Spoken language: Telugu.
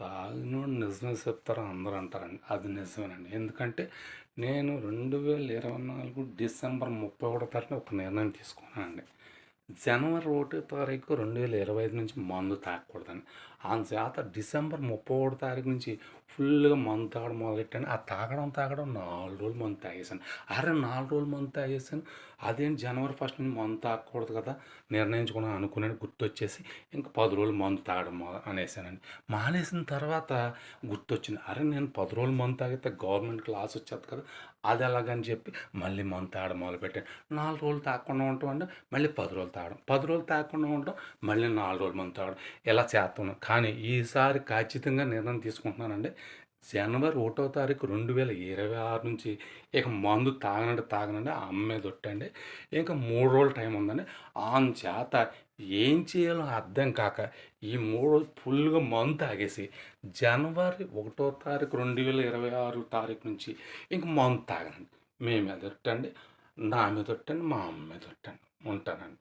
తాగినోడు నిజమే చెప్తారు అందరూ అంటారండి. అది నిజమేనండి. ఎందుకంటే నేను 2024 డిసెంబర్ 31 తారీఖున ఒక నిర్ణయం తీసుకున్నానండి. జనవరి 1 తారీఖు 2025 నుంచి మందు తాగకూడదని. చేత డిసెంబర్ 31 తారీఖు నుంచి ఫుల్‌గా మందు తాగడం మొదలెట్టాను. ఆ తాగడం 4 రోజులు మందు తాగేసాను. అరే! 4 రోజులు మందు తాగేసాను. అదేంటి జనవరి 1 నుంచి మందు తాగకూడదు కదా! నిర్ణయించుకున్నాను అనుకున్నాను గుర్తొచ్చేసి ఇంక 10 రోజులు మందు తాగడం అనేసానండి. మానేసిన తర్వాత గుర్తొచ్చింది. అరే! నేను 10 రోజులు మందు తాగితే గవర్నమెంట్‌కి లాస్ వచ్చేది కదా! అది ఎలాగని చెప్పి మళ్ళీ మందు తాగడం మొదలుపెట్టాను. 4 రోజులు తాగకుండా ఉంటామంటే మళ్ళీ 10 రోజులు తాగడం. 10 రోజులు తాగకుండా ఉంటాం. మళ్ళీ 4 రోజులు మందు తాగడం. ఇలా చేస్తున్నాను. కానీ ఈసారి ఖచ్చితంగా నిర్ణయం తీసుకుంటున్నానండి. జనవరి 1 తారీఖు 2026 నుంచి ఇక మందు తాగనండి. ఆ అమ్మేదొట్టండి. ఇంకా 3 రోజులు టైం ఉందండి. చేత ఏం చేయాలో అర్థం కాక ఈ 3 రోజులు ఫుల్‌గా మందు తాగేసి జనవరి 1 తారీఖు 2026 తారీఖు నుంచి ఇంక మందు తాగనండి. మీ మీదొట్టండి. నా మీదొట్టండి. మా అమ్మ మీదొట్టండి. ఉంటానండి.